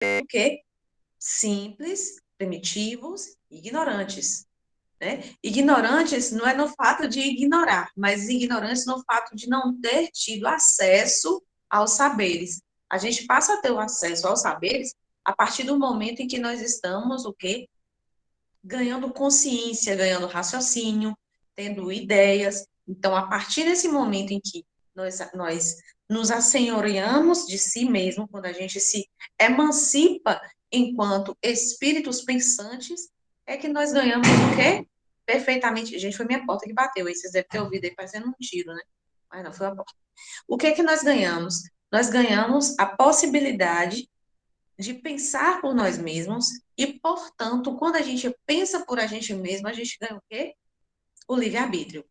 o quê? Simples, primitivos, ignorantes, né? Ignorantes não é no fato de ignorar, mas ignorantes no fato de não ter tido acesso aos saberes. A gente passa a ter o acesso aos saberes a partir do momento em que nós estamos, o quê? Ganhando consciência, ganhando raciocínio, tendo ideias. Então, a partir desse momento em que nós nos assenhoreamos de si mesmo, quando a gente se emancipa enquanto espíritos pensantes, é que nós ganhamos o quê? Perfeitamente. Gente, foi minha porta que bateu aí, vocês devem ter ouvido aí parecendo um tiro, né? Mas não, foi a porta. O que é que nós ganhamos? Nós ganhamos a possibilidade de pensar por nós mesmos e, portanto, quando a gente pensa por a gente mesmo, a gente ganha o quê? O livre-arbítrio,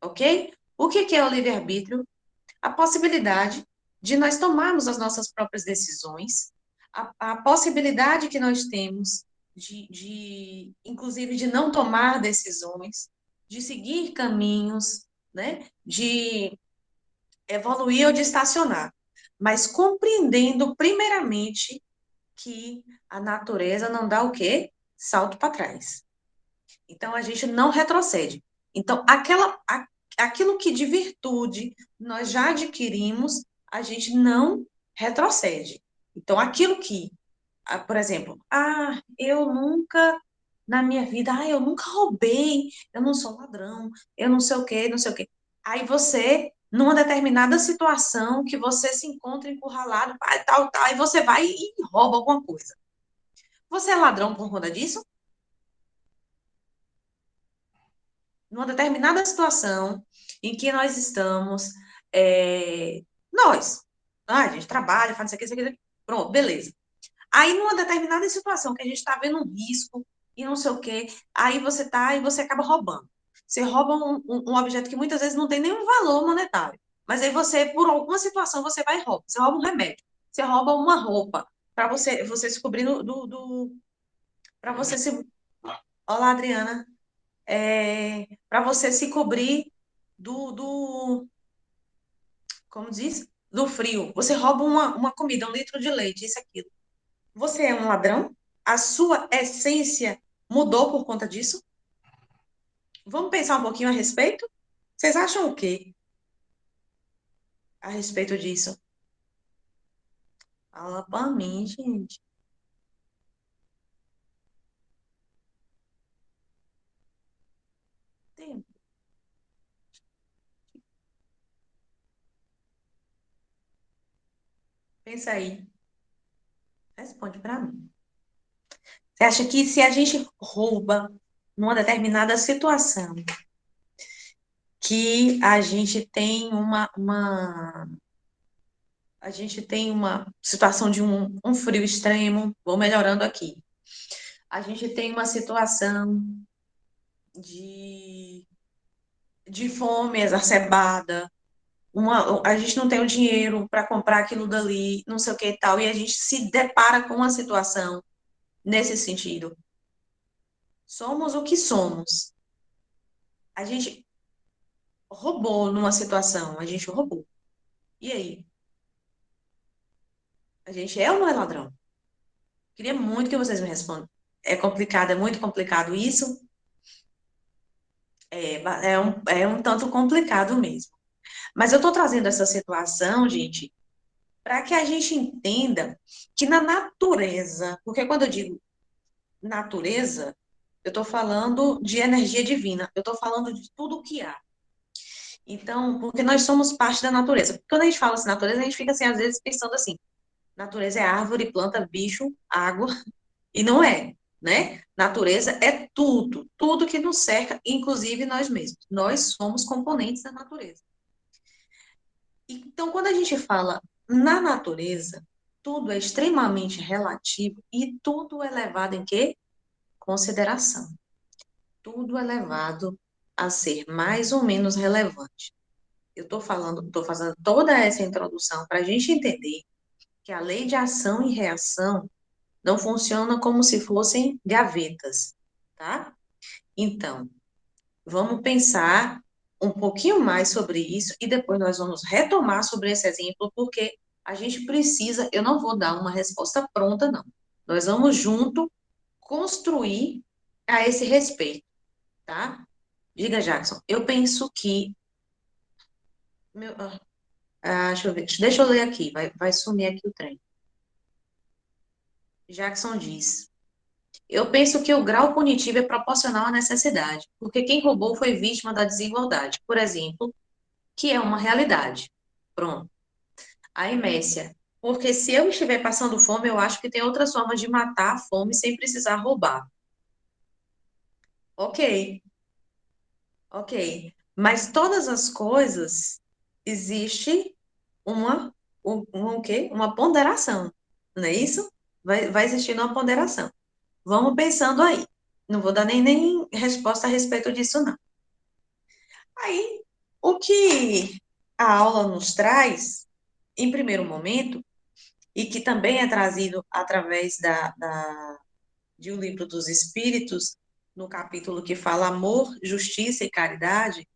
ok? O que é o livre-arbítrio? A possibilidade de nós tomarmos as nossas próprias decisões, a possibilidade que nós temos inclusive, de não tomar decisões, de seguir caminhos, né? De evoluir ou de estacionar, mas compreendendo primeiramente que a natureza não dá o quê? Salto para trás. Então, a gente não retrocede. Então, aquilo que de virtude nós já adquirimos, a gente não retrocede. Então, aquilo que, por exemplo, eu nunca, na minha vida, eu nunca roubei, eu não sou ladrão, eu não sei o quê, não sei o quê. Aí você, numa determinada situação que você se encontra encurralado, tal, tal, e você vai e rouba alguma coisa. Você é ladrão por conta disso? Numa determinada situação em que nós estamos, é, nós, a gente trabalha, faz isso aqui, pronto, beleza. Aí, numa determinada situação que a gente está vendo um risco e não sei o quê, aí você tá e você acaba roubando. Você rouba um objeto que muitas vezes não tem nenhum valor monetário. Mas aí você, por alguma situação, você vai e rouba. Você rouba um remédio, você rouba uma roupa, para você se cobrir para você se. Olá, Adriana. Para você se cobrir como diz? Do frio. Você rouba uma comida, 1 litro de leite, isso, aquilo. Você é um ladrão? A sua essência mudou por conta disso? Vamos pensar um pouquinho a respeito? Vocês acham o quê a respeito disso? Fala pra mim, gente. Tem- Pensa aí. Responde para mim. Você acha que se a gente rouba numa determinada situação, que a gente tem uma situação de um frio extremo, vou melhorando aqui. A gente tem uma situação de, de fome exacerbada, a gente não tem o dinheiro para comprar aquilo dali, não sei o que e tal, e a gente se depara com uma situação nesse sentido. Somos o que somos. A gente roubou numa situação, a gente roubou. E aí? A gente é ou não é ladrão? Queria muito que vocês me respondam. É complicado, é muito complicado isso. É um tanto complicado mesmo. Mas eu estou trazendo essa situação, gente, para que a gente entenda que na natureza, porque quando eu digo natureza, eu estou falando de energia divina, eu estou falando de tudo o que há. Então, porque nós somos parte da natureza. Quando a gente fala assim, natureza, a gente fica assim, às vezes, pensando assim, natureza é árvore, planta, bicho, água, e não é, né? Natureza é tudo, tudo que nos cerca, inclusive nós mesmos. Nós somos componentes da natureza. Então, quando a gente fala na natureza, tudo é extremamente relativo e tudo é levado em quê? Consideração. Tudo é levado a ser mais ou menos relevante. Eu estou fazendo toda essa introdução para a gente entender que a lei de ação e reação não funciona como se fossem gavetas, tá? Então, vamos pensar um pouquinho mais sobre isso e depois nós vamos retomar sobre esse exemplo, porque A gente precisa, eu não vou dar uma resposta pronta, não. Nós vamos junto construir a esse respeito, tá? Diga, Jackson. Eu penso que. Deixa eu ver. Deixa eu ler aqui. Vai sumir aqui o trem. Jackson diz. Eu penso que o grau punitivo é proporcional à necessidade, porque quem roubou foi vítima da desigualdade, por exemplo, que é uma realidade. Pronto. Aí, Messia, porque se eu estiver passando fome, eu acho que tem outras formas de matar a fome sem precisar roubar. Ok, ok. Mas todas as coisas existe o quê? Uma ponderação, não é isso? Vai existir uma ponderação. Vamos pensando aí. Não vou dar nem resposta a respeito disso, não. Aí, o que a aula nos traz, em primeiro momento, e que também é trazido através de O Livro dos Espíritos, no capítulo que fala amor, justiça e caridade,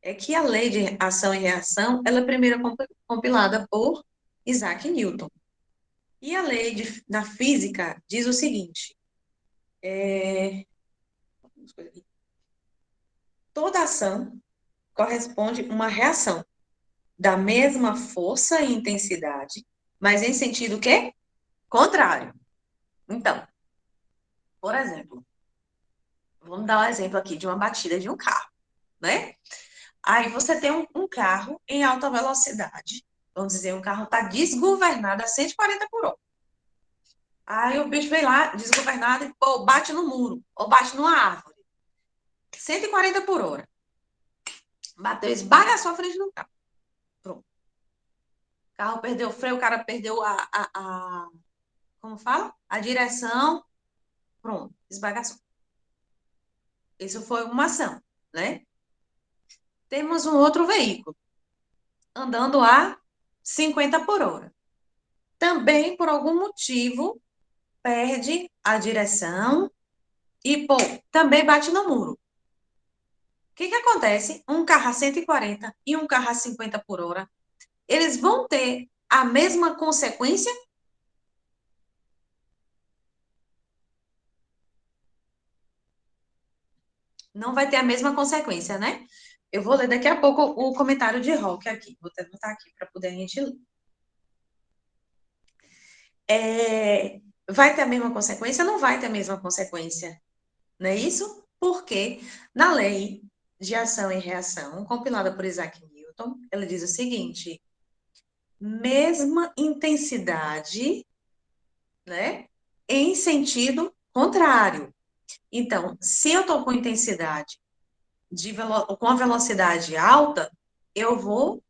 é que a lei de ação e reação, ela é primeiro compilada por Isaac Newton. E a lei da física diz o seguinte, toda ação corresponde a uma reação da mesma força e intensidade, mas em sentido que contrário. Então, por exemplo, vamos dar um exemplo aqui de uma batida de um carro, né? Aí você tem um carro em alta velocidade, vamos dizer, um carro está desgovernado a 140 por hora. Aí o bicho vem lá, desgovernado, e pô, bate no muro, ou bate numa árvore. 140 por hora. Bateu, esbagaçou a frente do carro. Pronto. O carro perdeu o freio, o cara perdeu como fala? A direção. Pronto, esbagaçou. Isso foi uma ação, né? Temos um outro veículo, andando a 50 por hora. Também, por algum motivo, perde a direção e, pô, também bate no muro. O que que acontece? Um carro a 140 e um carro a 50 por hora, eles vão ter a mesma consequência? Não vai ter a mesma consequência, né? Eu vou ler daqui a pouco o comentário de Rock aqui. Vou até botar aqui para poder a gente ler. Vai ter a mesma consequência? Não vai ter a mesma consequência. Não é isso? Porque na lei de ação e reação, compilada por Isaac Newton, ela diz o seguinte: mesma intensidade, né, em sentido contrário. Então, se eu estou com intensidade com a velocidade alta, eu vou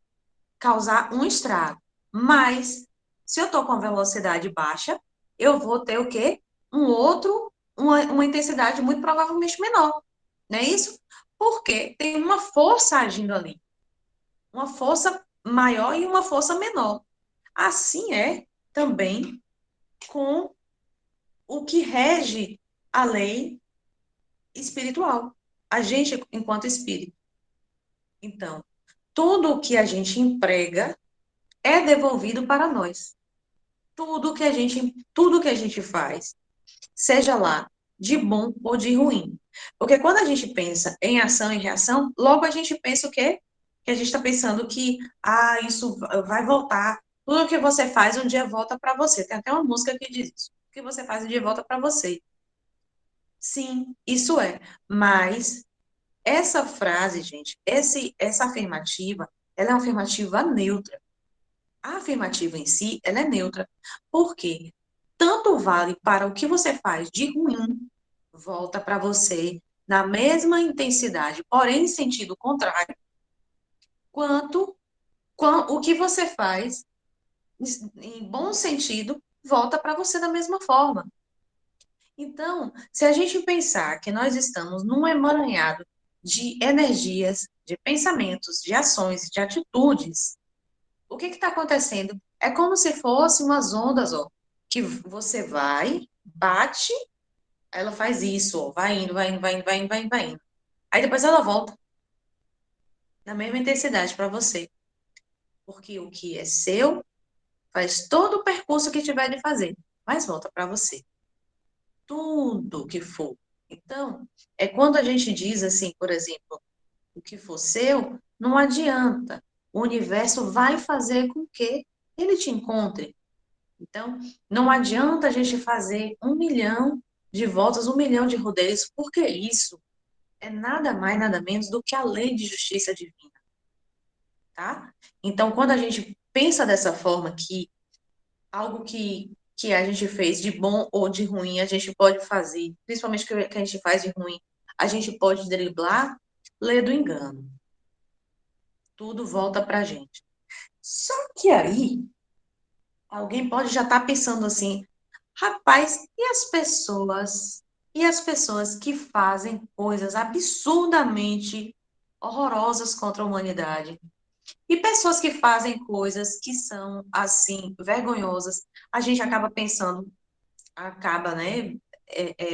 causar um estrago. Mas, se eu estou com a velocidade baixa, eu vou ter o quê? Uma intensidade muito provavelmente menor. Não é isso? Porque tem uma força agindo ali. Uma força maior e uma força menor. Assim é também com o que rege a lei espiritual. A gente, enquanto espírito. Então, tudo o que a gente emprega é devolvido para nós. Tudo que a gente faz, seja lá de bom ou de ruim. Porque quando a gente pensa em ação e reação, logo a gente pensa o quê? Que a gente está pensando que, isso vai voltar. Tudo que você faz um dia volta para você. Tem até uma música que diz isso. O que você faz um dia volta para você. Sim, isso é. Mas essa frase, gente, essa afirmativa, ela é uma afirmativa neutra. A afirmativa em si, ela é neutra. Por quê? Tanto vale para o que você faz de ruim, volta para você na mesma intensidade, porém em sentido contrário, quanto o que você faz em bom sentido, volta para você da mesma forma. Então, se a gente pensar que nós estamos num emaranhado de energias, de pensamentos, de ações, de atitudes, o que está acontecendo? É como se fossem umas ondas, ó, que você vai, bate, aí ela faz isso, ó, vai indo, vai indo, vai indo, vai indo, vai indo, vai indo. Aí depois ela volta na mesma intensidade para você. Porque o que é seu faz todo o percurso que tiver de fazer, mas volta para você. Tudo que for. Então, é quando a gente diz assim, por exemplo, o que for seu, não adianta. O universo vai fazer com que ele te encontre. Então, não adianta a gente fazer 1 milhão de voltas, 1 milhão de rodeios, porque isso é nada mais, nada menos do que a lei de justiça divina, tá? Então, quando a gente pensa dessa forma, que algo que a gente fez de bom ou de ruim, a gente pode fazer, principalmente o que a gente faz de ruim, a gente pode driblar, lê do engano. Tudo volta pra gente. Só que aí, alguém pode já estar pensando assim, rapaz, e as pessoas? E as pessoas que fazem coisas absurdamente horrorosas contra a humanidade? E pessoas que fazem coisas que são, assim, vergonhosas, a gente acaba pensando, né,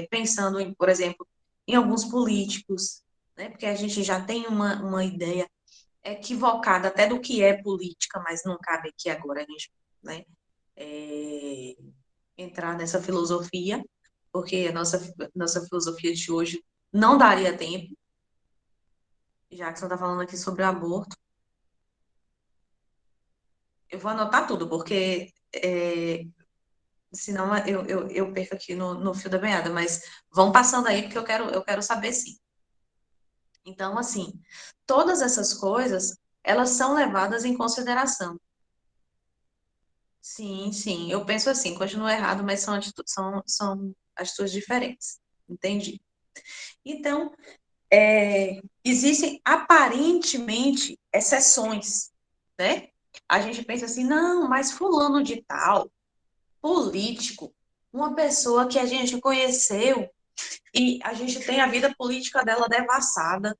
pensando em, por exemplo, em alguns políticos, né, porque a gente já tem uma ideia equivocada até do que é política, mas não cabe aqui agora a gente, né, é, entrar nessa filosofia, porque a nossa filosofia de hoje não daria tempo, já que você está falando aqui sobre o aborto. Eu vou anotar tudo, porque senão eu perco aqui no fio da meada, mas vão passando aí, porque eu quero saber sim. Então, assim, todas essas coisas, elas são levadas em consideração. Sim, sim, eu penso assim, continuo errado, mas são atitudes diferentes, entendi. Então, existem aparentemente exceções, né? A gente pensa assim, não, mas fulano de tal, político, uma pessoa que a gente conheceu e a gente tem a vida política dela devassada,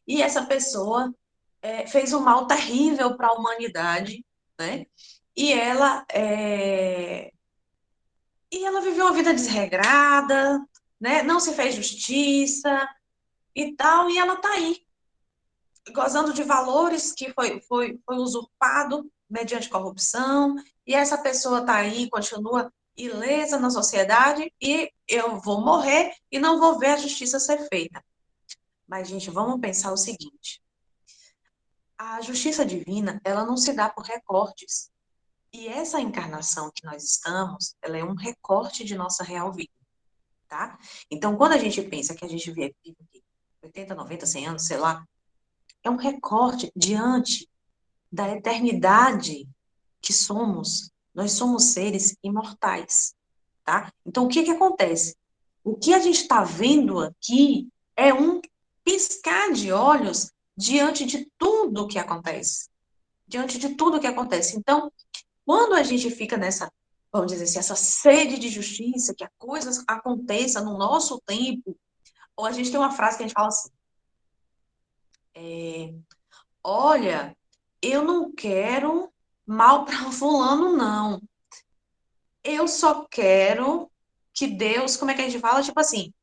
e essa pessoa fez um mal terrível para a humanidade, né? E ela viveu uma vida desregrada, né? Não se fez justiça e tal, e ela está aí, gozando de valores que foi usurpado mediante corrupção, e essa pessoa está aí, continua ilesa na sociedade, e eu vou morrer e não vou ver a justiça ser feita. Mas, gente, vamos pensar o seguinte: a justiça divina, ela não se dá por recortes. E essa encarnação que nós estamos, ela é um recorte de nossa real vida, tá? Então, quando a gente pensa que a gente vive 80, 90, 100 anos, sei lá, é um recorte diante da eternidade que somos. Nós somos seres imortais, tá? Então, o que que acontece? O que a gente está vendo aqui é um piscar de olhos diante de tudo que acontece. Diante de tudo que acontece. Então, quando a gente fica nessa, vamos dizer assim, essa sede de justiça, que a coisa aconteça no nosso tempo, ou a gente tem uma frase que a gente fala assim, é, olha, eu não quero mal para fulano, não. Eu só quero que Deus, como é que a gente fala? Tipo assim,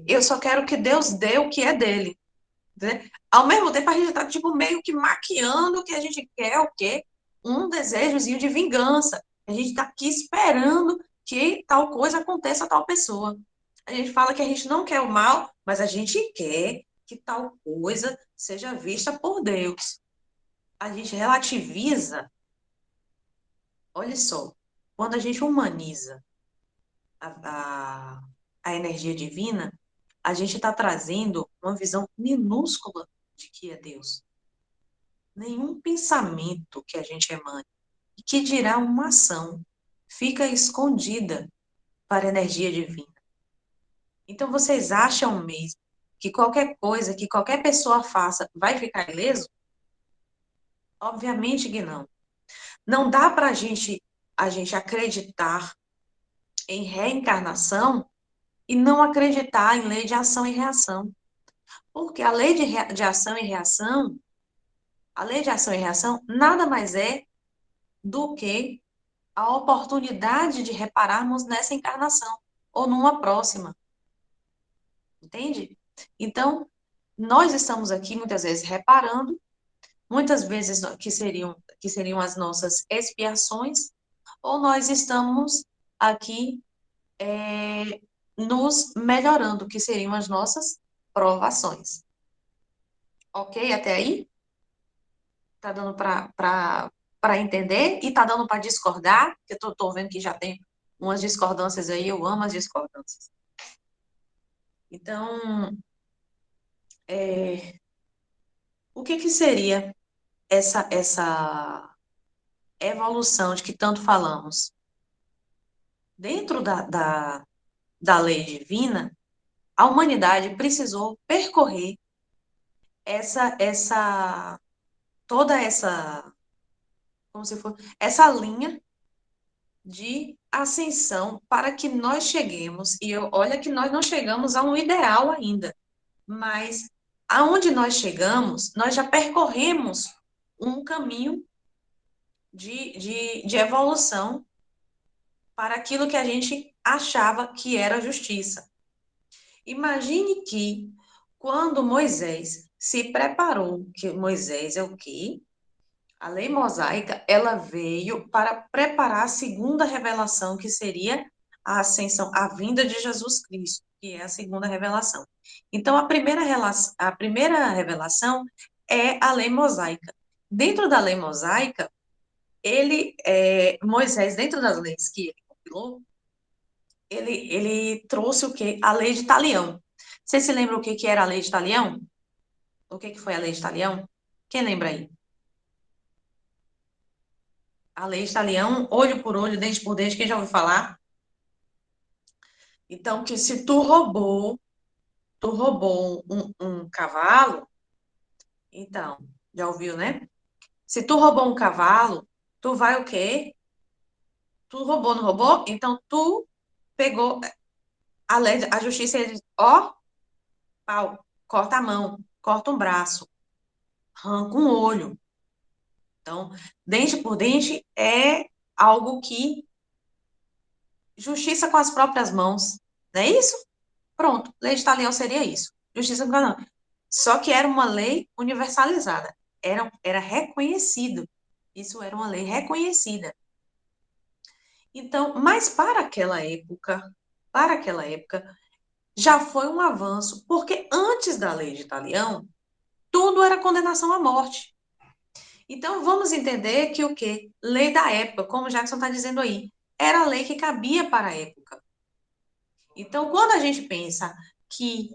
eu só quero que Deus dê o que é dele, né? Ao mesmo tempo, a gente tá, tipo, meio que maquiando que a gente quer o quê? Um desejozinho de vingança. A gente tá aqui esperando que tal coisa aconteça a tal pessoa. A gente fala que a gente não quer o mal, mas a gente quer que tal coisa seja vista por Deus. A gente relativiza, olha só, quando a gente humaniza a, a, a energia divina, a gente está trazendo uma visão minúscula de que é Deus. Nenhum pensamento que a gente emane, e que dirá uma ação, fica escondida para a energia divina. Então, vocês acham mesmo que qualquer coisa que qualquer pessoa faça vai ficar ileso? Obviamente que não. Não dá para a gente acreditar em reencarnação e não acreditar em lei de ação e reação. Porque a lei de ação e reação, a lei de ação e reação nada mais é do que a oportunidade de repararmos nessa encarnação ou numa próxima, entende? Então, nós estamos aqui muitas vezes reparando, muitas vezes que seriam as nossas expiações, ou nós estamos aqui nos melhorando, que seriam as nossas provações. Ok? Até aí? Tá dando para entender? E tá dando para discordar? Que eu tô vendo que já tem umas discordâncias aí, eu amo as discordâncias. Então, o que que seria essa evolução de que tanto falamos? Dentro da lei divina, a humanidade precisou percorrer toda essa, como se for, essa linha de ascensão para que nós cheguemos, e olha que nós não chegamos a um ideal ainda, mas aonde nós chegamos, nós já percorremos um caminho de evolução para aquilo que a gente achava que era justiça. Imagine que quando Moisés se preparou, que Moisés é o quê? A lei mosaica, ela veio para preparar a segunda revelação, que seria a ascensão, a vinda de Jesus Cristo, que é a segunda revelação. Então, a primeira revelação é a lei mosaica. Dentro da lei mosaica, Moisés, dentro das leis que ele compilou, ele trouxe o quê? A lei de Talião. Você se lembra o que que era a lei de Talião? O que que foi a lei de Talião? Quem lembra aí? A lei de Talião, olho por olho, dente por dente, quem já ouviu falar? Então, que se tu roubou um cavalo, então, já ouviu, né? Se tu roubou um cavalo, tu vai o quê? Tu roubou, não roubou? Então, tu pegou a lei, a justiça, ele diz, ó, pau, corta a mão, corta um braço, arranca um olho. Então, dente por dente é algo que justiça com as próprias mãos, não é isso? Pronto, lei de Talião seria isso. Justiça com as mãos. Só que era uma lei universalizada, era reconhecido. Isso era uma lei reconhecida. Então, mas para aquela época, já foi um avanço, porque antes da lei de Talião, tudo era condenação à morte. Então, vamos entender que o quê? Lei da época, como o Jackson está dizendo aí, era a lei que cabia para a época. Então, quando a gente pensa que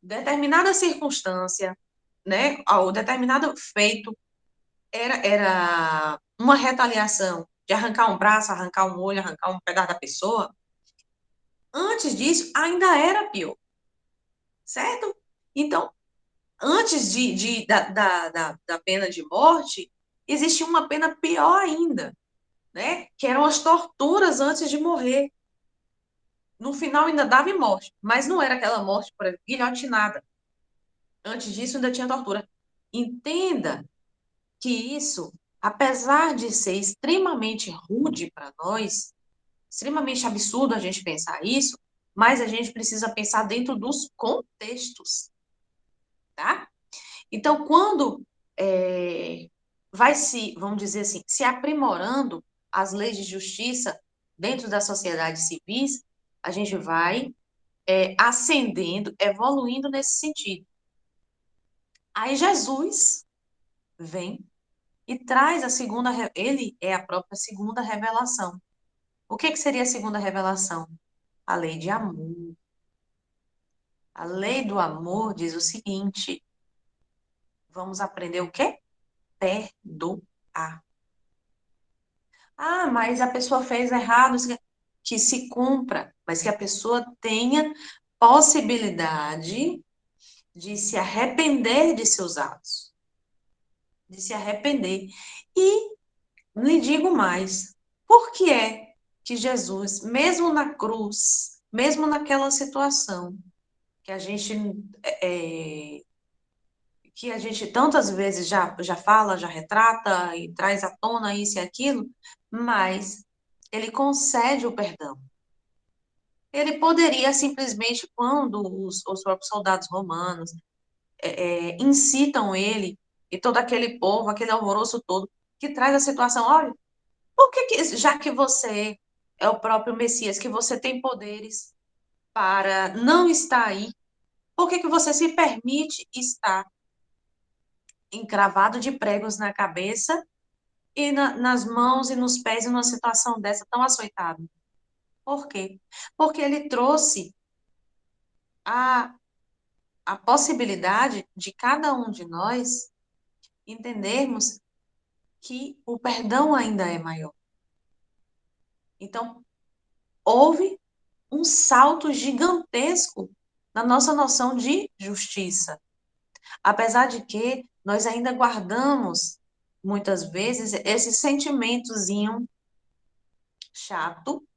determinada circunstância, né, ou determinado feito era uma retaliação de arrancar um braço, arrancar um olho, arrancar um pedaço da pessoa, antes disso ainda era pior, certo? Então, antes da pena de morte, existia uma pena pior ainda, né? Que eram as torturas antes de morrer. No final ainda dava em morte, mas não era aquela morte, por exemplo, guilhotinada. Antes disso ainda tinha tortura. Entenda que isso, apesar de ser extremamente rude para nós, extremamente absurdo a gente pensar isso, mas a gente precisa pensar dentro dos contextos, tá? Então, quando vai se, vamos dizer assim, se aprimorando as leis de justiça dentro das sociedades civis, a gente vai ascendendo, evoluindo nesse sentido. Aí Jesus vem e traz a segunda, ele é a própria segunda revelação. O que que seria a segunda revelação? A lei de amor. A lei do amor diz o seguinte: vamos aprender o quê? Perdoar. Ah, mas a pessoa fez errado, que se cumpra, mas que a pessoa tenha possibilidade de se arrepender de seus atos, de se arrepender. E lhe digo mais, por que é que Jesus, mesmo na cruz, mesmo naquela situação que a gente é, que a gente tantas vezes já fala, já retrata e traz à tona isso e aquilo, mas ele concede o perdão. Ele poderia simplesmente, quando os próprios soldados romanos incitam ele e todo aquele povo, aquele alvoroço todo, que traz a situação, olha, por que, já que você é o próprio Messias, que você tem poderes para não estar aí, por que, que você se permite estar encravado de pregos na cabeça e nas mãos e nos pés em uma situação dessa tão açoitado? Por quê? Porque ele trouxe a, a possibilidade de cada um de nós entendermos que o perdão ainda é maior. Então, houve um salto gigantesco na nossa noção de justiça. Apesar de que nós ainda guardamos, muitas vezes, esse sentimentozinho chato,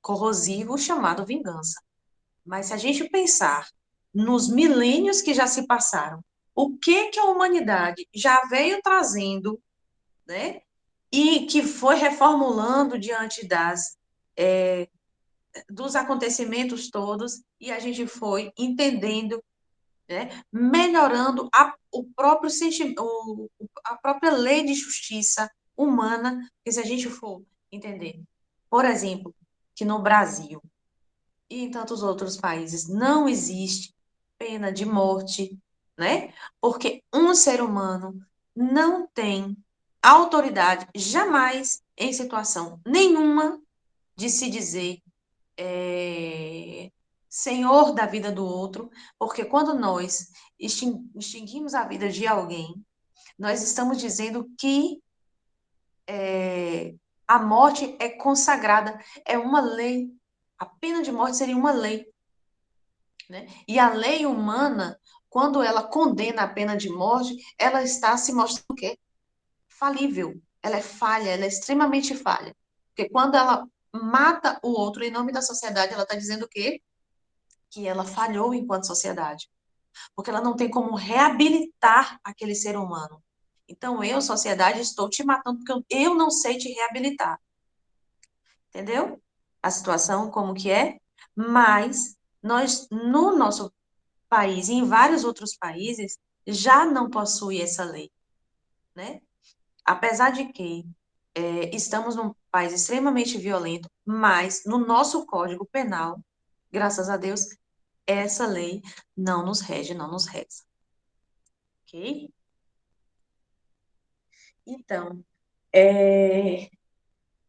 corrosivo, chamado vingança. Mas se a gente pensar nos milênios que já se passaram, o que que a humanidade já veio trazendo, né? E que foi reformulando diante dos acontecimentos todos, e a gente foi entendendo, né? Melhorando o próprio sentimento, a própria lei de justiça humana, que se a gente for entender, por exemplo, que no Brasil e em tantos outros países não existe pena de morte, né? Porque um ser humano não tem autoridade jamais em situação nenhuma de se dizer senhor da vida do outro, porque quando nós extinguimos a vida de alguém, nós estamos dizendo que a morte é consagrada, é uma lei. A pena de morte seria uma lei, né? E a lei humana, quando ela condena a pena de morte, ela está se mostrando o quê? Falível. Ela é falha, ela é extremamente falha. Porque quando ela mata o outro em nome da sociedade, ela está dizendo o quê? Que ela falhou enquanto sociedade. Porque ela não tem como reabilitar aquele ser humano. Então, eu, sociedade, estou te matando porque eu não sei te reabilitar. Entendeu? A situação como que é? Mas nós, no nosso país e em vários outros países, já não possui essa lei, né? Apesar de que estamos num país extremamente violento, mas no nosso Código Penal, graças a Deus, essa lei não nos rege, não nos reza, ok? Então, é,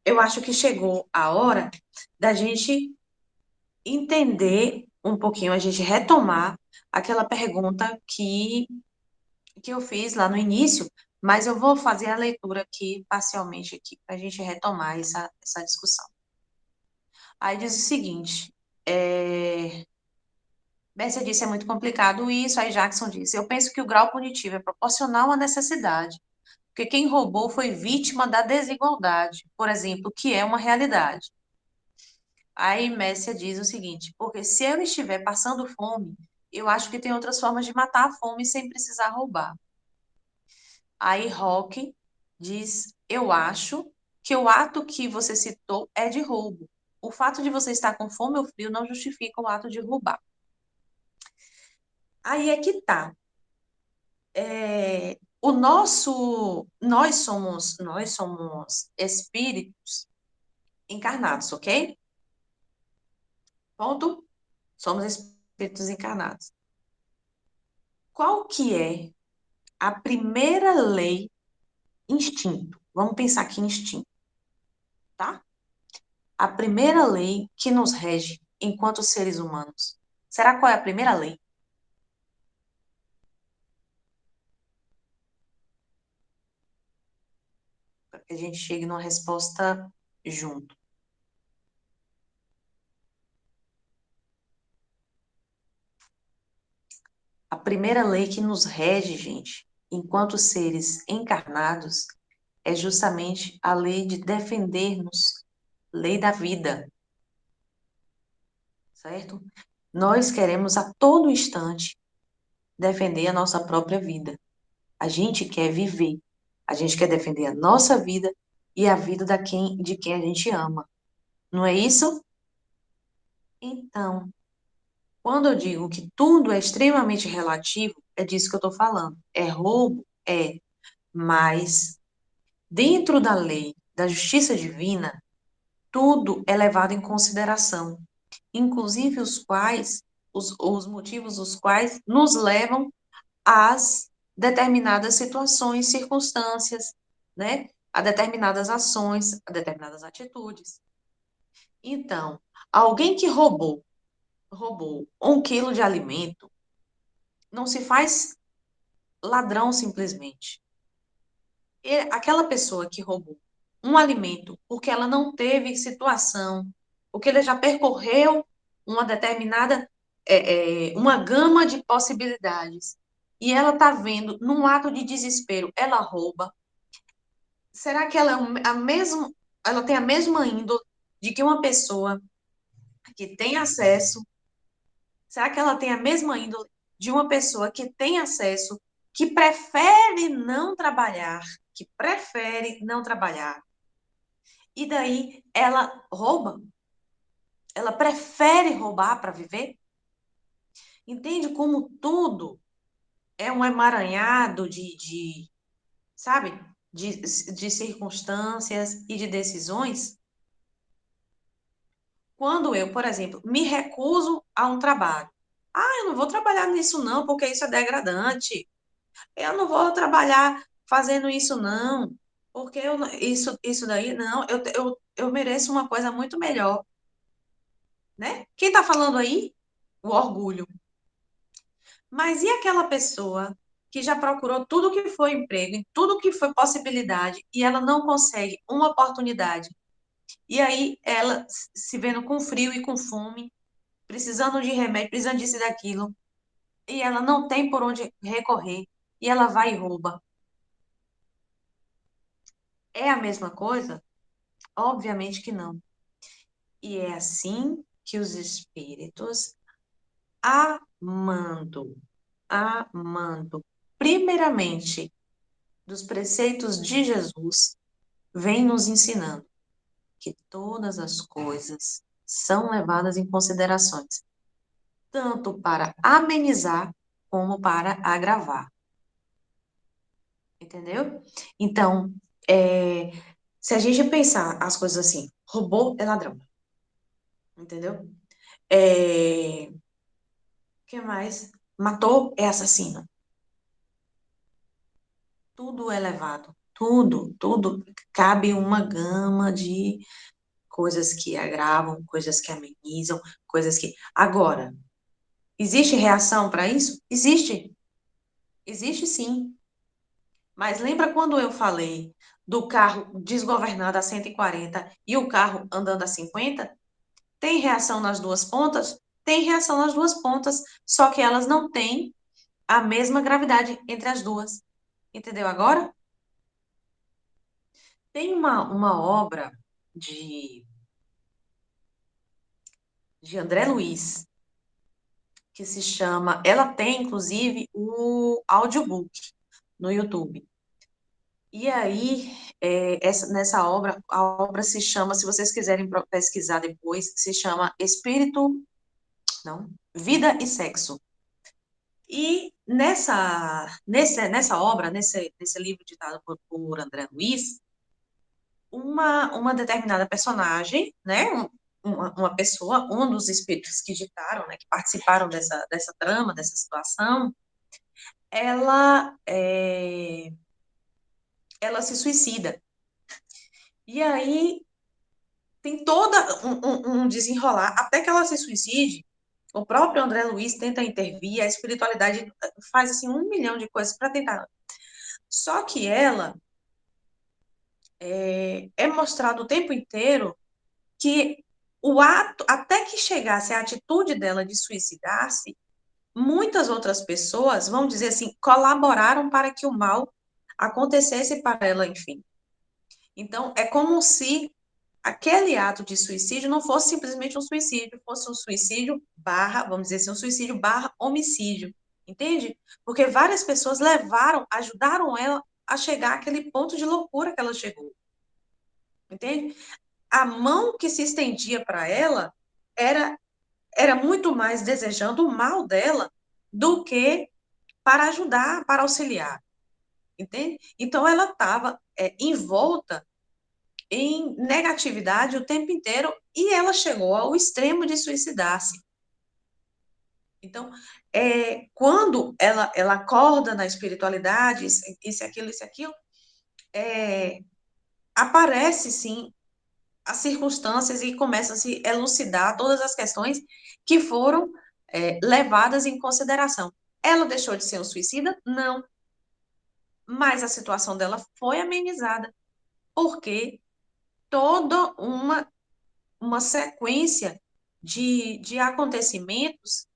eu acho que chegou a hora da gente entender um pouquinho, a gente retomar aquela pergunta que eu fiz lá no início, mas eu vou fazer a leitura aqui, parcialmente aqui, para a gente retomar essa discussão. Aí diz o seguinte, Bessia disse, é muito complicado isso, aí Jackson disse, eu penso que o grau punitivo é proporcional à necessidade, porque quem roubou foi vítima da desigualdade, por exemplo, que é uma realidade. Aí Messia diz o seguinte, porque se eu estiver passando fome, eu acho que tem outras formas de matar a fome sem precisar roubar. Aí Rock diz: eu acho que o ato que você citou é de roubo. O fato de você estar com fome ou frio não justifica o ato de roubar. Aí é que tá. Nós somos espíritos encarnados, ok? Ponto. Somos espíritos encarnados. Qual que é a primeira lei? Instinto. Vamos pensar aqui em instinto, tá? A primeira lei que nos rege enquanto seres humanos. Será qual é a primeira lei? Para que a gente chegue numa resposta junto. A primeira lei que nos rege, gente, enquanto seres encarnados, é justamente a lei de defendermos, lei da vida, certo? Nós queremos a todo instante defender a nossa própria vida. A gente quer viver, a gente quer defender a nossa vida e a vida de quem a gente ama. Não é isso? Então, quando eu digo que tudo é extremamente relativo, é disso que eu estou falando. É roubo? É, mas Dentro da lei da justiça divina, tudo é levado em consideração, inclusive os motivos os quais nos levam às determinadas situações, circunstâncias, né? A determinadas ações, a determinadas atitudes. Então, alguém que roubou 1 quilo de alimento, não se faz ladrão simplesmente. Aquela pessoa que roubou um alimento porque ela não teve situação, porque ele já percorreu uma determinada, uma gama de possibilidades, e ela está vendo, num ato de desespero, ela rouba. Será que ela, ela tem a mesma índole de que uma pessoa que tem acesso? Será que ela tem a mesma índole de uma pessoa que tem acesso, que prefere não trabalhar, que prefere não trabalhar, e daí ela rouba? Ela prefere roubar para viver? Entende como tudo é um emaranhado sabe, de circunstâncias e de decisões? Quando eu, por exemplo, me recuso a um trabalho, eu não vou trabalhar nisso não, porque isso é degradante. Eu não vou trabalhar fazendo isso, não, porque isso daí, não, eu mereço uma coisa muito melhor, né? Quem está falando aí? O orgulho. Mas e aquela pessoa que já procurou tudo que foi emprego, em tudo que foi possibilidade, e ela não consegue uma oportunidade? E aí ela se vendo com frio e com fome, precisando de remédio, precisando disso e daquilo, e ela não tem por onde recorrer, e ela vai e rouba. É a mesma coisa? Obviamente que não. E é assim que os espíritos, amando, amando, primeiramente, dos preceitos de Jesus, vem nos ensinando que todas as coisas são levadas em considerações, tanto para amenizar como para agravar. Entendeu? Então, se a gente pensar as coisas assim, roubou é ladrão, entendeu? O que mais? Matou é assassino. Tudo é levado. Tudo cabe uma gama de coisas que agravam, coisas que amenizam, coisas que. Agora, existe reação para isso? Existe. Existe sim. Mas lembra quando eu falei do carro desgovernado a 140 e o carro andando a 50? Tem reação nas duas pontas? Tem reação nas duas pontas, só que elas não têm a mesma gravidade entre as duas. Entendeu agora? Tem uma obra de, de André Luiz, que se chama. Ela tem, inclusive, o audiobook no YouTube. E aí, nessa obra, a obra se chama, se vocês quiserem pesquisar depois, se chama Espírito, não, Vida e Sexo. E nessa obra, nesse livro ditado por André Luiz, uma determinada personagem, né, uma pessoa, um dos espíritos que ditaram, né, que participaram dessa trama, dessa situação, ela, ela se suicida. E aí tem toda um desenrolar, até que ela se suicide, o próprio André Luiz tenta intervir, a espiritualidade faz assim 1 milhão de coisas para tentar. Só que ela é mostrado o tempo inteiro que o ato, até que chegasse a atitude dela de suicidar-se, muitas outras pessoas, vão dizer assim, colaboraram para que o mal acontecesse para ela, enfim. Então, é como se aquele ato de suicídio não fosse simplesmente um suicídio, fosse um suicídio barra, vamos dizer assim, um suicídio barra homicídio, entende? Porque várias pessoas levaram, ajudaram ela a chegar àquele ponto de loucura que ela chegou, entende? A mão que se estendia para ela era, era muito mais desejando o mal dela do que para ajudar, para auxiliar, entende? Então, ela estava envolta em negatividade o tempo inteiro e ela chegou ao extremo de suicidar-se. Então, quando ela acorda na espiritualidade, isso e aquilo, é, aparece, sim, as circunstâncias e começa a se elucidar todas as questões que foram levadas em consideração. Ela deixou de ser um suicida? Não. Mas a situação dela foi amenizada, porque toda uma sequência de acontecimentos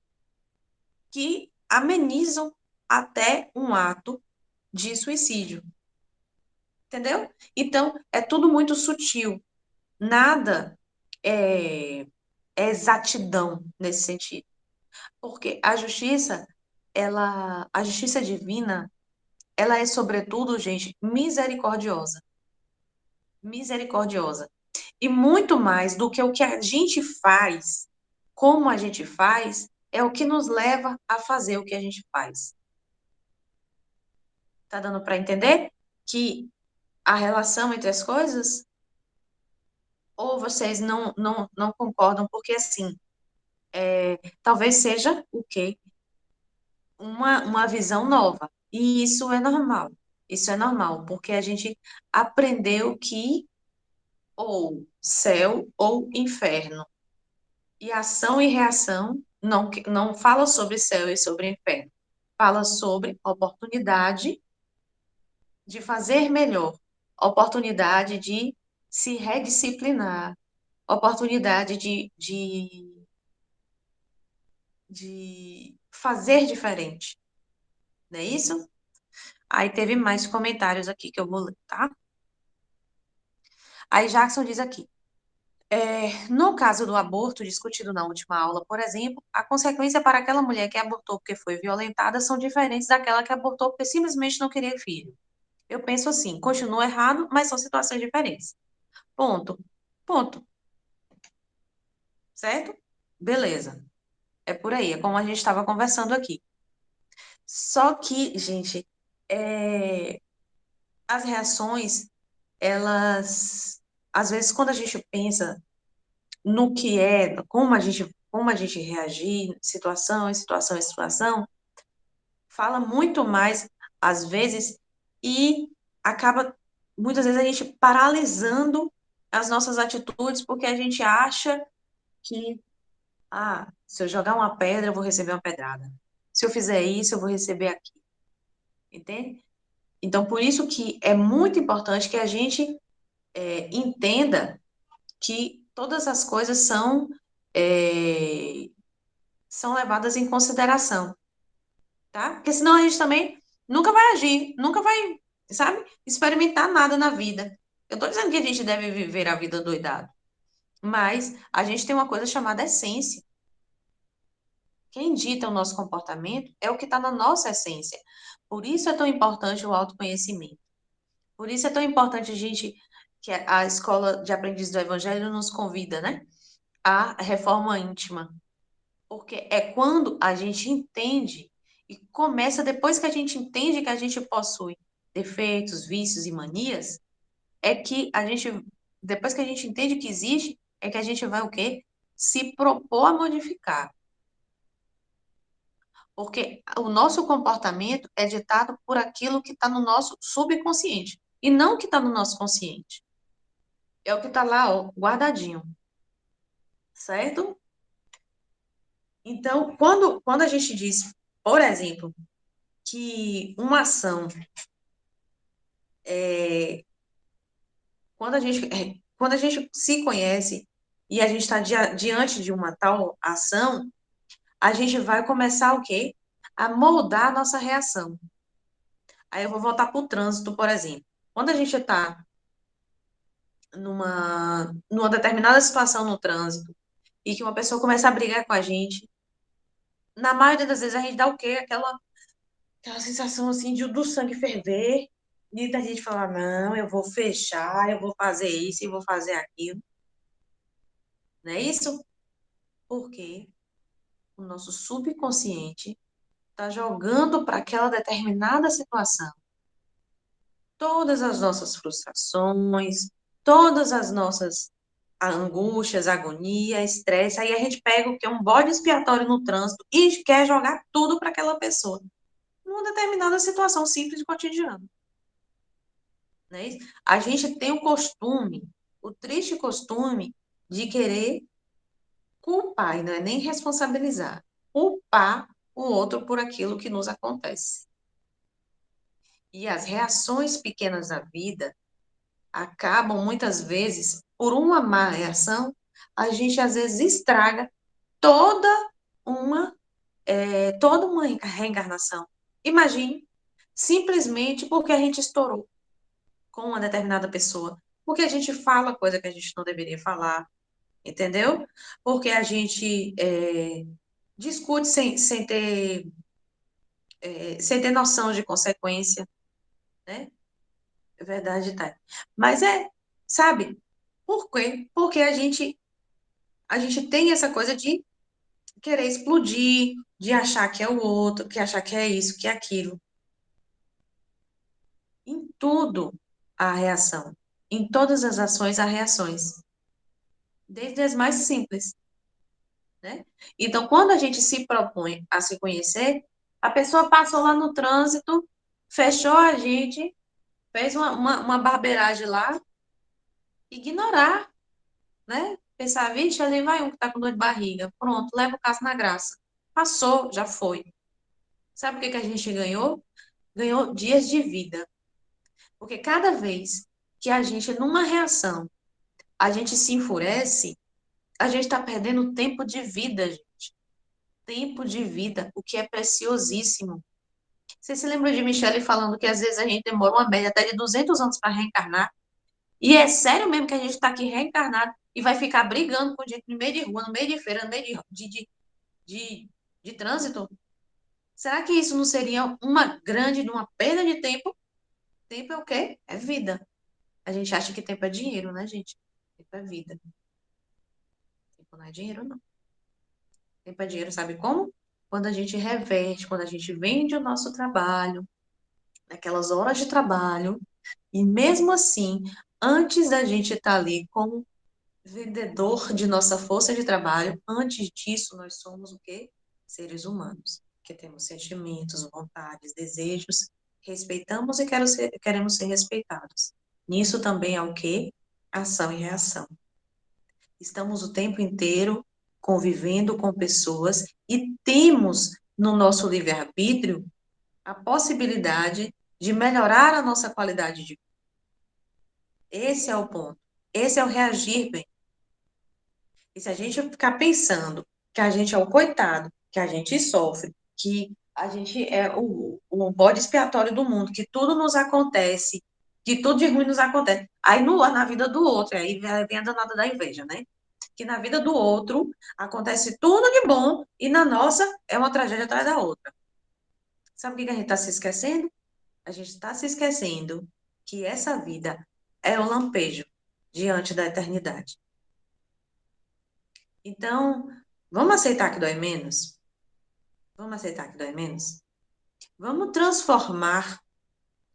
que amenizam até um ato de suicídio. Entendeu? Então, é tudo muito sutil. Nada é exatidão nesse sentido. Porque a justiça divina, ela é, sobretudo, gente, misericordiosa. Misericordiosa. E muito mais do que o que a gente faz, como a gente faz, é o que nos leva a fazer o que a gente faz. Tá dando para entender que a relação entre as coisas, ou vocês não concordam, porque assim, talvez seja o quê? Uma visão nova. E isso é normal. Isso é normal, porque a gente aprendeu que ou céu ou inferno. E ação e reação não fala sobre céu e sobre inferno. Fala sobre oportunidade de fazer melhor, oportunidade de se redisciplinar, oportunidade de fazer diferente. Não é isso? Aí teve mais comentários aqui que eu vou ler, tá? Aí Jackson diz aqui. No caso do aborto discutido na última aula, por exemplo, a consequência para aquela mulher que abortou porque foi violentada são diferentes daquela que abortou porque simplesmente não queria filho. Eu penso assim, continua errado, mas são situações diferentes. Ponto. Ponto. Certo? Beleza. É por aí, é como a gente estava conversando aqui. Só que, gente, as reações, elas, às vezes, quando a gente pensa no que como a gente reagir, situação, em situação, em situação, fala muito mais, às vezes, e acaba, muitas vezes, a gente paralisando as nossas atitudes, porque a gente acha que, se eu jogar uma pedra, eu vou receber uma pedrada. Se eu fizer isso, eu vou receber aquilo. Entende? Então, por isso que é muito importante que a gente entenda que todas as coisas é, são levadas em consideração, tá? Porque senão a gente também nunca vai agir, nunca vai, sabe, experimentar nada na vida. Eu tô dizendo que a gente deve viver a vida doidado, mas a gente tem uma coisa chamada essência. Quem dita o nosso comportamento é o que está na nossa essência. Por isso é tão importante o autoconhecimento. Por isso é tão importante que a escola de aprendizes do Evangelho nos convida, né? A reforma íntima. Porque é quando a gente entende e começa, depois que a gente entende que a gente possui defeitos, vícios e manias, é que a gente, depois que a gente entende que existe, é que a gente vai o quê? Se propor a modificar. Porque o nosso comportamento é ditado por aquilo que está no nosso subconsciente e não o que está no nosso consciente. É o que está lá, ó, guardadinho, certo? Então, quando a gente diz, por exemplo, que uma ação, quando a gente se conhece e a gente está diante de uma tal ação, a gente vai começar o quê? A moldar a nossa reação. Aí eu vou voltar para o trânsito, por exemplo. Quando a gente está numa determinada situação no trânsito e que uma pessoa começa a brigar com a gente, na maioria das vezes a gente dá o quê? Aquela sensação assim do sangue ferver e da gente falar, não, eu vou fechar, eu vou fazer isso e vou fazer aquilo. Não é isso? Porque o nosso subconsciente está jogando para aquela determinada situação todas as nossas frustrações, todas as nossas angústias, agonia, estresse, aí a gente pega o que é um bode expiatório no trânsito e quer jogar tudo para aquela pessoa, numa determinada situação simples e cotidiana. Né? A gente tem o costume, o triste costume de querer culpar, e não é nem responsabilizar, culpar o outro por aquilo que nos acontece. E as reações pequenas da vida acabam muitas vezes, por uma má reação, a gente às vezes estraga toda toda uma reencarnação. Imagine, simplesmente porque a gente estourou com uma determinada pessoa, porque a gente fala coisa que a gente não deveria falar, entendeu? Porque a gente discute sem ter noção de consequência, né? É verdade, tá? Mas sabe, por quê? Porque a gente tem essa coisa de querer explodir, de achar que é o outro, que achar que é isso, que é aquilo. Em tudo há reação. Em todas as ações há reações, desde as mais simples, né? Então, quando a gente se propõe a se conhecer, a pessoa passou lá no trânsito, fechou a gente, fez uma barbeiragem lá, ignorar, né? Pensar, vixe, ali vai um que tá com dor de barriga. Pronto, leva o caso na graça. Passou, já foi. Sabe o que que a gente ganhou? Ganhou dias de vida. Porque cada vez que a gente, numa reação, a gente se enfurece, a gente está perdendo tempo de vida, gente. Tempo de vida, o que é preciosíssimo. Você se lembra de Michele falando que às vezes a gente demora uma média até de 200 anos para reencarnar? E é sério mesmo que a gente está aqui reencarnado e vai ficar brigando com gente no meio de rua, no meio de feira, no meio de, de trânsito? Será que isso não seria uma perda de tempo? Tempo é o quê? É vida. A gente acha que tempo é dinheiro, né, gente? Tempo é vida. Tempo não é dinheiro, não. Tempo é dinheiro, sabe como? Quando a gente reverte, quando a gente vende o nosso trabalho, naquelas horas de trabalho, e mesmo assim, antes da gente estar ali como vendedor de nossa força de trabalho, antes disso, nós somos o quê? Seres humanos, que temos sentimentos, vontades, desejos, respeitamos e queremos ser respeitados. Nisso também é o quê? Ação e reação. Estamos o tempo inteiro convivendo com pessoas e temos no nosso livre-arbítrio a possibilidade de melhorar a nossa qualidade de vida. Esse é o ponto. Esse é o reagir bem. E se a gente ficar pensando que a gente é o coitado, que a gente sofre, que a gente é o bode expiatório do mundo, que tudo nos acontece, que tudo de ruim nos acontece, aí na vida do outro, aí vem a danada da inveja, né? Que na vida do outro acontece tudo de bom e na nossa é uma tragédia atrás da outra. Sabe o que a gente está se esquecendo? A gente está se esquecendo que essa vida é um lampejo diante da eternidade. Então, vamos aceitar que dói menos? Vamos aceitar que dói menos? Vamos transformar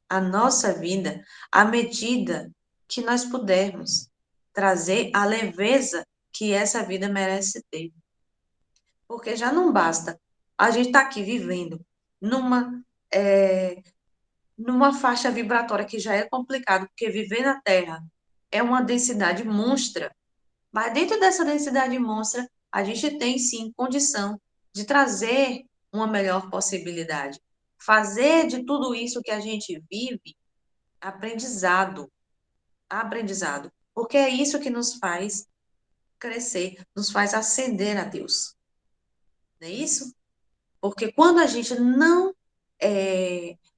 a nossa vida à medida que nós pudermos trazer a leveza que essa vida merece ter. Porque já não basta a gente estar aqui vivendo numa, é, numa faixa vibratória que já é complicado, porque viver na Terra é uma densidade monstra. Mas dentro dessa densidade monstra, a gente tem sim condição de trazer uma melhor possibilidade. Fazer de tudo isso que a gente vive aprendizado, aprendizado. Porque é isso que nos faz crescer, nos faz ascender a Deus. Não é isso? Porque quando a gente não,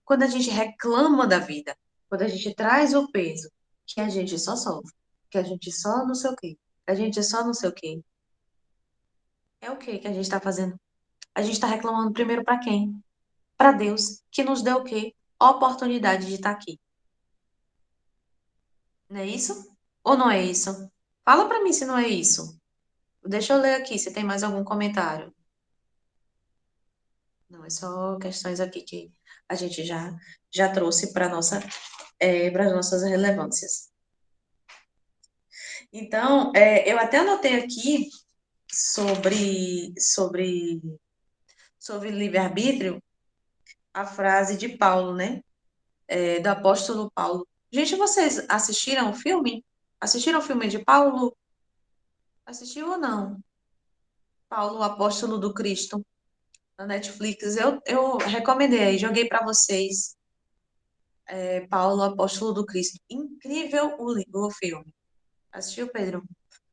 quando a gente reclama da vida, quando a gente traz o peso, que a gente só sofre, que a gente só não sei o quê, que a gente só não sei o quê, é o que que a gente está fazendo? A gente está reclamando primeiro para quem? Para Deus, que nos deu o quê? A oportunidade de estar aqui. Não é isso? Ou não é isso? Fala para mim se não é isso. Deixa eu ler aqui se tem mais algum comentário. Não, é só questões aqui que a gente já trouxe para as nossas relevâncias. Então, eu até anotei aqui sobre livre-arbítrio a frase de Paulo, né? Do apóstolo Paulo. Gente, vocês assistiram o filme? Assistiram o filme de Paulo? Assistiu ou não? Paulo, o apóstolo do Cristo, na Netflix. Eu recomendei aí, joguei para vocês. Paulo, o apóstolo do Cristo. Incrível o filme. Assistiu, Pedro?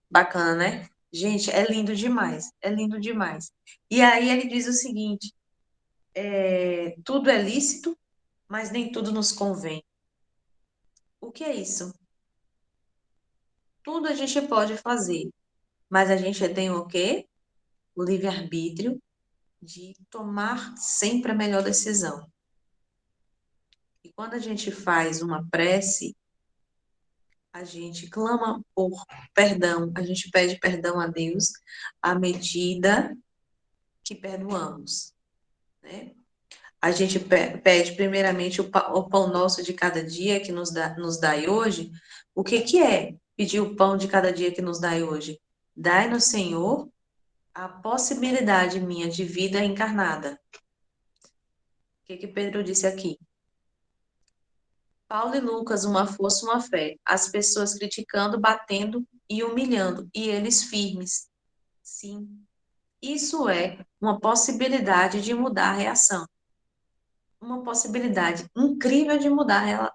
Bacana, né? Gente, é lindo demais. É lindo demais. E aí ele diz o seguinte: tudo é lícito, mas nem tudo nos convém. O que é isso? Tudo a gente pode fazer, mas a gente tem o quê? O livre-arbítrio de tomar sempre a melhor decisão. E quando a gente faz uma prece, a gente clama por perdão, a gente pede perdão a Deus à medida que perdoamos, né? A gente pede primeiramente o pão nosso de cada dia que nos dai hoje. O que que é pedir o pão de cada dia que nos dai hoje? Dai-nos, Senhor, a possibilidade minha de vida encarnada. O que que Pedro disse aqui? Paulo e Lucas, uma força, uma fé. As pessoas criticando, batendo e humilhando, e eles firmes. Sim, isso é uma possibilidade de mudar a reação. Uma possibilidade incrível de mudar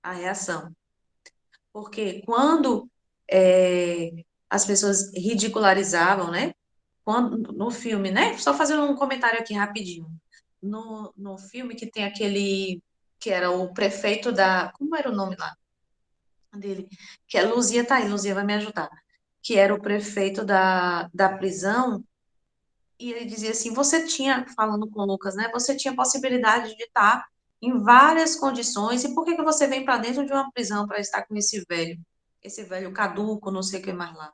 a reação. Porque quando as pessoas ridicularizavam, né? Quando, no filme, né? Só fazendo um comentário aqui rapidinho. No filme que tem aquele que era o prefeito da. Como era o nome lá dele? Que é Luzia, tá aí, Luzia vai me ajudar. Que era o prefeito da prisão, e ele dizia assim: você tinha, falando com o Lucas, né? Você tinha possibilidade de estar em várias condições, e por que que você vem para dentro de uma prisão para estar com esse velho caduco, não sei o que mais lá?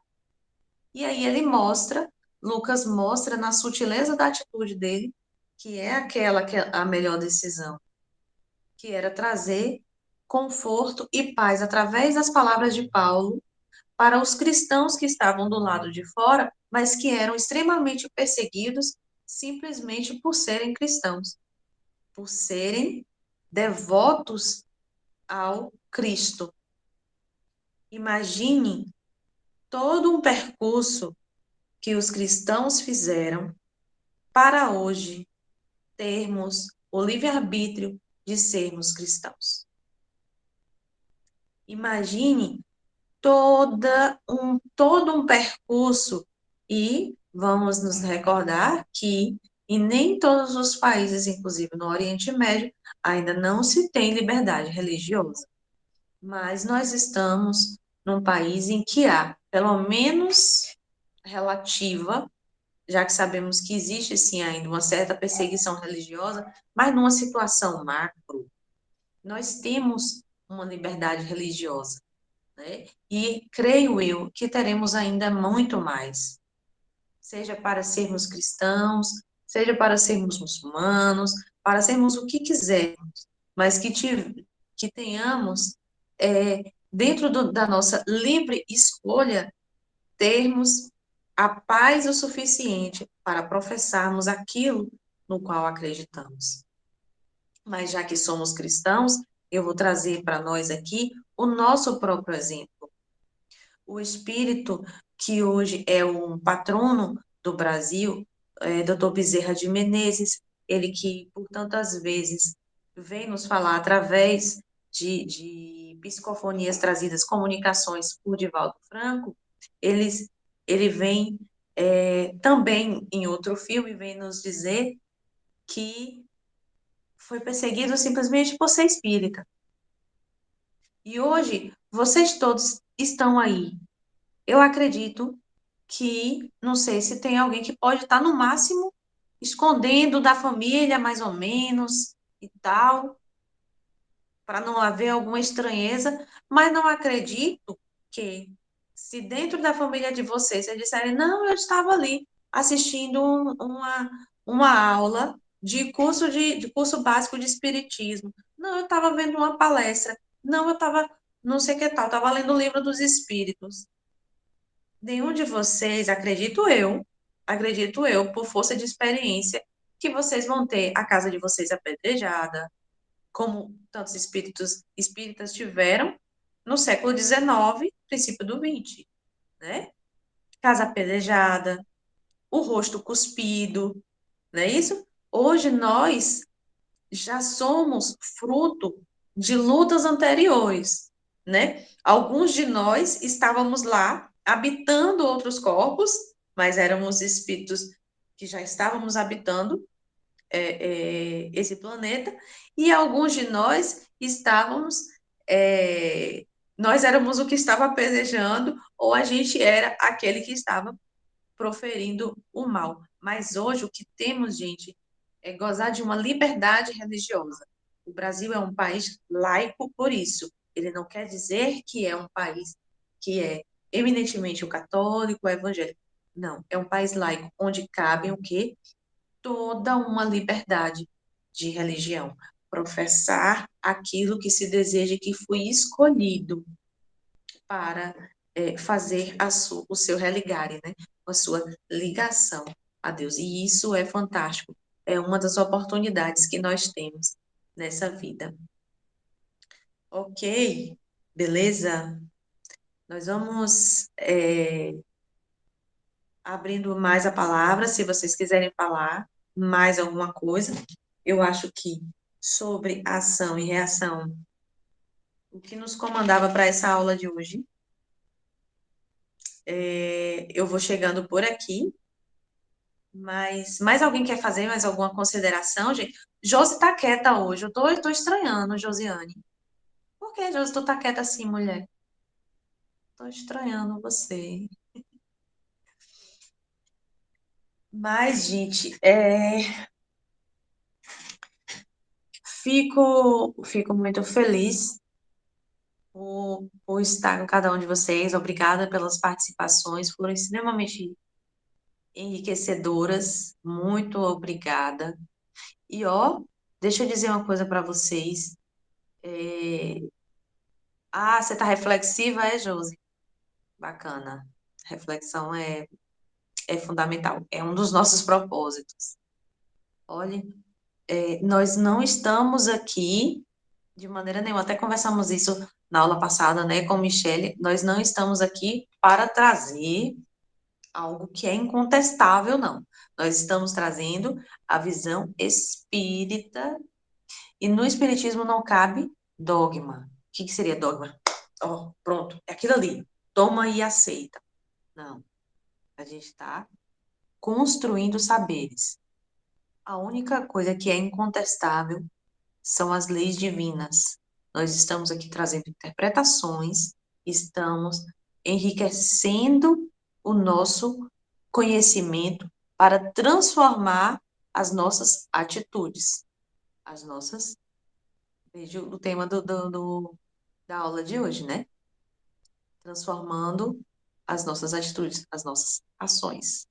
E aí ele mostra, Lucas mostra na sutileza da atitude dele, que é aquela que é a melhor decisão, que era trazer conforto e paz através das palavras de Paulo para os cristãos que estavam do lado de fora, mas que eram extremamente perseguidos simplesmente por serem cristãos, por serem devotos ao Cristo. Imagine todo um percurso que os cristãos fizeram para hoje termos o livre-arbítrio de sermos cristãos. Imagine todo um percurso e vamos nos recordar que em nem todos os países, inclusive no Oriente Médio, ainda não se tem liberdade religiosa. Mas nós estamos num país em que há, pelo menos relativa, já que sabemos que existe sim ainda uma certa perseguição religiosa, mas numa situação macro, nós temos uma liberdade religiosa, né? E creio eu que teremos ainda muito mais, seja para sermos cristãos, seja para sermos muçulmanos, para sermos o que quisermos, mas que tenhamos, dentro da nossa livre escolha, termos a paz o suficiente para professarmos aquilo no qual acreditamos. Mas já que somos cristãos, eu vou trazer para nós aqui o nosso próprio exemplo. O espírito que hoje é um patrono do Brasil, Dr. Bezerra de Menezes, ele que por tantas vezes vem nos falar através de psicofonias trazidas, comunicações por Divaldo Franco, eles, ele vem também em outro filme, vem nos dizer que foi perseguido simplesmente por ser espírita. E hoje, vocês todos estão aí. Eu acredito que, não sei se tem alguém que pode estar, no máximo, escondendo da família, mais ou menos, e tal, para não haver alguma estranheza, mas não acredito que, se dentro da família de vocês, vocês disserem, não, eu estava ali assistindo uma aula, de curso básico de espiritismo. Não, eu estava vendo uma palestra. Não, eu estava não sei o que tal, estava lendo o livro dos espíritos. Nenhum de vocês, acredito eu, por força de experiência, que vocês vão ter a casa de vocês apedrejada, como tantos espíritas tiveram no século XIX, princípio do XX, né? Casa apedrejada, o rosto cuspido, não é isso? Hoje nós já somos fruto de lutas anteriores, né? Alguns de nós estávamos lá habitando outros corpos, mas éramos espíritos que já estávamos habitando esse planeta, e alguns de nós estávamos, nós éramos o que estava apedrejando, ou a gente era aquele que estava proferindo o mal. Mas hoje o que temos, gente, é gozar de uma liberdade religiosa. O Brasil é um país laico por isso. Ele não quer dizer que é um país que é eminentemente o católico, o evangélico. Não, é um país laico onde cabe o quê? Toda uma liberdade de religião. Professar aquilo que se deseja que foi escolhido para fazer o seu religare, né? A sua ligação a Deus. E isso é fantástico. É uma das oportunidades que nós temos nessa vida. Ok, beleza? Nós vamos abrindo mais a palavra, se vocês quiserem falar mais alguma coisa. Eu acho que sobre ação e reação, o que nos comandava para essa aula de hoje, eu vou chegando por aqui. Mas mais alguém quer fazer mais alguma consideração, gente? Josi tá quieta hoje. Eu tô estranhando, Josiane. Por que, Josi, tu tá quieta assim, mulher? Tô estranhando você. Mas, gente, fico muito feliz por estar com cada um de vocês. Obrigada pelas participações, foram extremamente enriquecedoras. Muito obrigada. E, ó, deixa eu dizer uma coisa para vocês. É, você tá reflexiva, Josi? Bacana. Reflexão é fundamental. É um dos nossos propósitos. Olha, nós não estamos aqui de maneira nenhuma, até conversamos isso na aula passada, né, com Michele, nós não estamos aqui para trazer algo que é incontestável, não. Nós estamos trazendo a visão espírita, e no espiritismo não cabe dogma. O que seria dogma? Ó, pronto, é aquilo ali. Toma e aceita. Não. A gente está construindo saberes. A única coisa que é incontestável são as leis divinas. Nós estamos aqui trazendo interpretações, estamos enriquecendo o nosso conhecimento para transformar as nossas atitudes, as nossas. Veja o tema da aula de hoje, né? Transformando as nossas atitudes, as nossas ações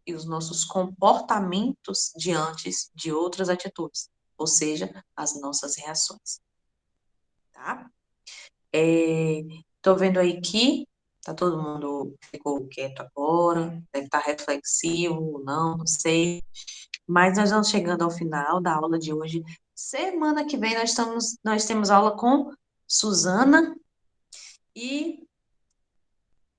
e os nossos comportamentos diante de outras atitudes, ou seja, as nossas reações, tá? Tô vendo aí que tá todo mundo ficou quieto agora, deve estar reflexivo ou não, não sei, mas nós vamos chegando ao final da aula de hoje. Semana que vem nós temos aula com Suzana e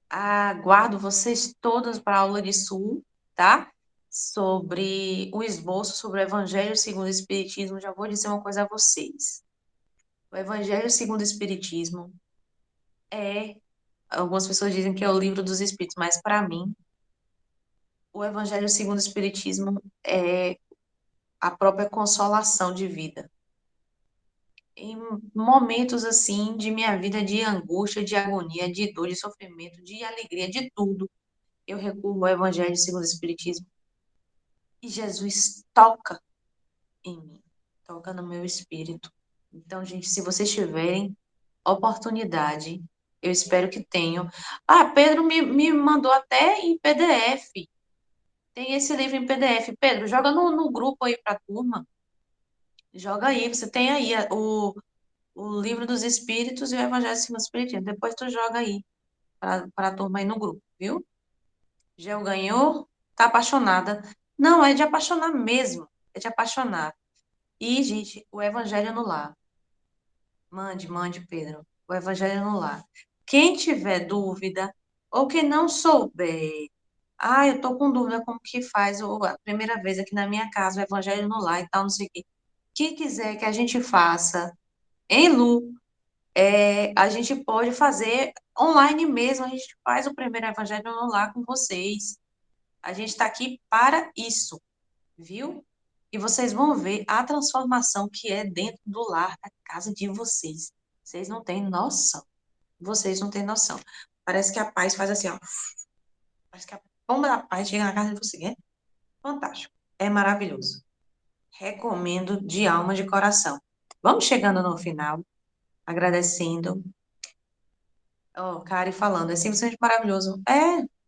aguardo vocês todas para a aula de Sul, tá? Sobre o esboço sobre o Evangelho segundo o Espiritismo. Já vou dizer uma coisa a vocês. O Evangelho segundo o Espiritismo algumas pessoas dizem que é o livro dos Espíritos, mas para mim, o Evangelho segundo o Espiritismo é a própria consolação de vida. Em momentos assim de minha vida de angústia, de agonia, de dor, de sofrimento, de alegria, de tudo, eu recorro ao Evangelho segundo o Espiritismo. E Jesus toca em mim, toca no meu espírito. Então, gente, se vocês tiverem oportunidade, eu espero que tenham. Pedro me mandou até em PDF. Tem esse livro em PDF. Pedro, joga no grupo aí para a turma. Joga aí, você tem aí o Livro dos Espíritos e o Evangelho segundo o Espiritismo. Depois tu joga aí para a turma aí no grupo, viu? Gel ganhou, tá apaixonada. Não, é de apaixonar mesmo. É de apaixonar. E, gente, o Evangelho no lar. Mande, Pedro. O Evangelho no lar. Quem tiver dúvida, ou quem não souber, eu tô com dúvida como que faz ou a primeira vez aqui na minha casa, o Evangelho no lar e tal, não sei o quê. Quem quiser que a gente faça em Lu, a gente pode fazer online mesmo, a gente faz o primeiro Evangelho no lar com vocês. A gente está aqui para isso, viu? E vocês vão ver a transformação que é dentro do lar, da casa de vocês. Vocês não têm noção. Vocês não têm noção. Parece que a paz faz assim, ó. Parece que a pomba da paz chega na casa de vocês. É fantástico. É maravilhoso. Recomendo de alma, de coração. Vamos chegando no final, agradecendo. Ó, Kari falando, é simplesmente maravilhoso.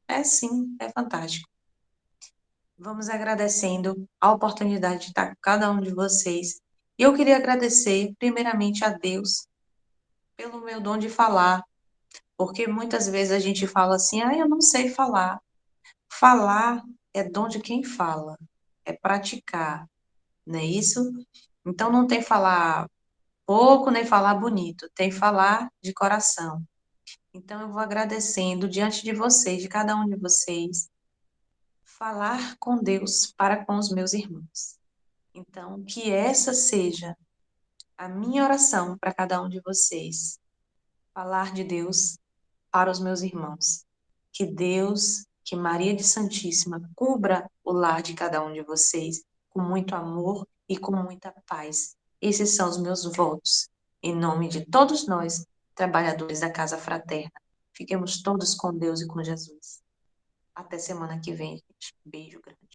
É sim, é fantástico. Vamos agradecendo a oportunidade de estar com cada um de vocês. E eu queria agradecer, primeiramente, a Deus pelo meu dom de falar, porque muitas vezes a gente fala assim, eu não sei falar. Falar é dom de quem fala, é praticar, não é isso? Então não tem falar pouco nem falar bonito, tem falar de coração. Então eu vou agradecendo diante de vocês, de cada um de vocês, falar com Deus para com os meus irmãos. Então, que essa seja a minha oração para cada um de vocês. Falar de Deus para os meus irmãos. Que Deus, que Maria de Santíssima cubra o lar de cada um de vocês com muito amor e com muita paz. Esses são os meus votos, em nome de todos nós, trabalhadores da Casa Fraterna. Fiquemos todos com Deus e com Jesus. Até semana que vem, gente. Beijo grande.